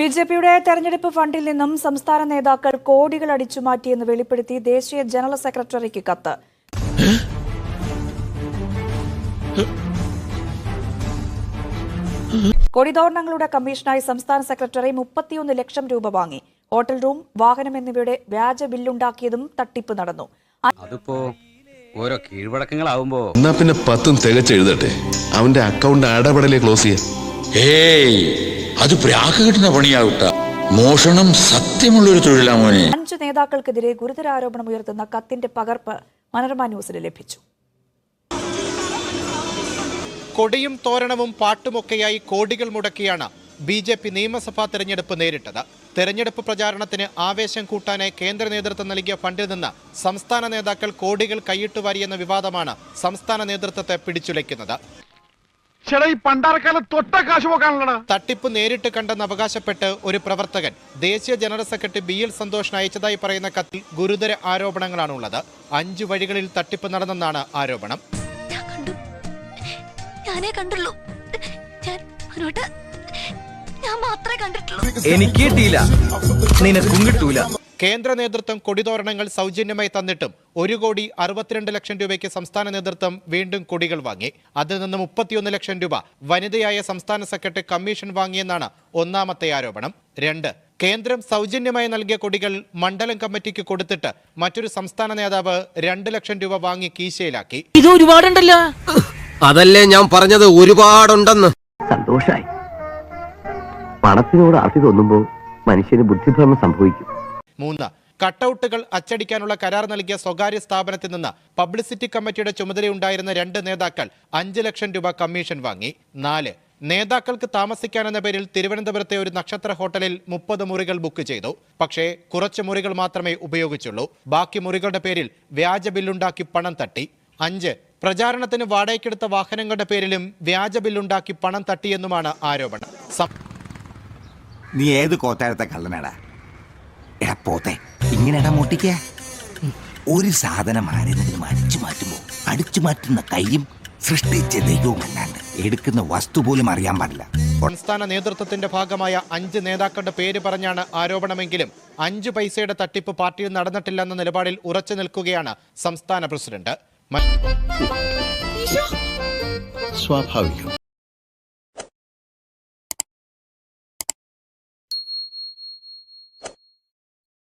ബിജെപിയുടെ തെരഞ്ഞെടുപ്പ് ഫണ്ടിൽ നിന്നും സംസ്ഥാന നേതാക്കൾ കോടികൾ അടിച്ചുമാറ്റിയെന്ന് വെളിപ്പെടുത്തി ദേശീയ ജനറൽ സെക്രട്ടറിക്ക് കത്ത്. കൊടിതോരണങ്ങളുടെ കമ്മീഷനായി സംസ്ഥാന സെക്രട്ടറി 31 ലക്ഷം രൂപ വാങ്ങി. ഹോട്ടൽ റൂം, വാഹനം എന്നിവയുടെ വ്യാജ ബില്ലുണ്ടാക്കിയതും തട്ടിപ്പ് നടന്നു. അതിപ്പോ ഓരോ കീഴ്വഴക്കങ്ങളാവുമ്പോ എന്നാ പിന്നെ 10 തികച്ചെഴുതട്ടെ. അവന്റെ അക്കൗണ്ട് അടപടലെ ക്ലോസ് ചെയ്യാം. അത് പ്രാക്ക് കിട്ടുന്ന പണിയാവട്ട. മോഷണം സത്യമുള്ളൊരു തൊഴിലാ മോനെ. 5 നേതാക്കൾക്കെതിരെ ഗുരുതര ആരോപണം ഉയർത്തുന്ന കത്തിന്റെ പകർപ്പ് മനോരമ ന്യൂസിന് ലഭിച്ചു. കൊടിയും തോരണവും പാട്ടുമൊക്കെയായി കോടികൾ മുടക്കിയാണ് ബി.ജെ.പി. നിയമസഭാ തെരഞ്ഞെടുപ്പ് നേരിട്ടത്. തെരഞ്ഞെടുപ്പ് പ്രചാരണത്തിന് ആവേശം കൂട്ടാനായി കേന്ദ്ര നേതൃത്വം നൽകിയ ഫണ്ടിൽ നിന്ന് സംസ്ഥാന നേതാക്കൾ കോടികൾ കൈയിട്ടുവാരിയെന്ന വിവാദമാണ് സംസ്ഥാന നേതൃത്വത്തെ പിടിച്ചുലയ്ക്കുന്നത്. തട്ടിപ്പ് നേരിട്ട് കണ്ടെന്ന് അവകാശപ്പെട്ട് ഒരു പ്രവർത്തകൻ ദേശീയ ജനറൽ സെക്രട്ടറി ബി.എൽ. സന്തോഷിന് അയച്ചതായി പറയുന്ന കത്തിൽ ഗുരുതര ആരോപണങ്ങളാണുള്ളത്. 5 വഴികളിൽ തട്ടിപ്പ് നടന്നെന്നാണ് ആരോപണം. കേന്ദ്ര നേതൃത്വം കൊടിതോരണങ്ങൾ സൗജന്യമായി തന്നിട്ടും 1,62 ലക്ഷം രൂപയ്ക്ക് സംസ്ഥാന നേതൃത്വം വീണ്ടും കൊടികൾ വാങ്ങി. അതിൽ നിന്ന് 31 ലക്ഷം രൂപ വനിതയായ സംസ്ഥാന സെക്രട്ടറി കമ്മീഷൻ വാങ്ങിയെന്നാണ് ഒന്നാമത്തെ ആരോപണം. 2, കേന്ദ്രം സൗജന്യമായി നൽകിയ കൊടികൾ മണ്ഡലം കമ്മിറ്റിക്ക് കൊടുത്തിട്ട് മറ്റൊരു സംസ്ഥാന നേതാവ് 2 ലക്ഷം രൂപ വാങ്ങി കീശയിലാക്കി. ഇത് ഒരുപാടുണ്ടല്ലോ. അതല്ലേ ഞാൻ പറഞ്ഞത്, ഒരുപാടുണ്ടെന്ന്. സന്തോഷായി. പണത്തിനോട് ആർത്തി തോന്നുമ്പോൾ മനുഷ്യന് ബുദ്ധിഭ്രമം സംഭവിക്കും. 3, കട്ടൌട്ടുകൾ അച്ചടിക്കാനുള്ള കരാർ നൽകിയ സ്വകാര്യ സ്ഥാപനത്തിൽ നിന്ന് പബ്ലിസിറ്റി കമ്മിറ്റിയുടെ ചുമതലയുണ്ടായിരുന്ന 2 നേതാക്കൾ 5 ലക്ഷം രൂപ കമ്മീഷൻ വാങ്ങി. 4, നേതാക്കൾക്ക് താമസിക്കാനെന്ന പേരിൽ തിരുവനന്തപുരത്തെ ഒരു നക്ഷത്ര ഹോട്ടലിൽ 30 മുറികൾ ബുക്ക് ചെയ്തു. പക്ഷേ കുറച്ച് മുറികൾ മാത്രമേ ഉപയോഗിച്ചുള്ളൂ. ബാക്കി മുറികളുടെ പേരിൽ വ്യാജ ബില്ലുണ്ടാക്കി പണം തട്ടി. 5, പ്രചാരണത്തിന് വാടകയ്ക്കെടുത്ത വാഹനങ്ങളുടെ പേരിലും വ്യാജ ബില്ലുണ്ടാക്കി പണം തട്ടിയെന്നുമാണ് ആരോപണം. നീ ഏത് കോത്താരത്തെ കള്ളനാടാ? പോത്തെ ഇങ്ങനെയാടാ മോട്ടിക്ക. ഒരു സാധനം ആരെങ്കിലും അടിച്ചു മാറ്റുന്ന കൈയും സൃഷ്ടിച്ച ദൈവവും അല്ലാണ്ട് എടുക്കുന്ന വസ്തു പോലും അറിയാൻ പാടില്ല. സംസ്ഥാന നേതൃത്വത്തിന്റെ ഭാഗമായ 5 നേതാക്കളുടെ പേര് പറഞ്ഞാണ് ആരോപണമെങ്കിലും 5 പൈസയുടെ തട്ടിപ്പ് പാർട്ടിയിൽ നടന്നിട്ടില്ലെന്ന നിലപാടിൽ ഉറച്ചു നിൽക്കുകയാണ് സംസ്ഥാന പ്രസിഡന്റ്. സ്വാഭാവികം.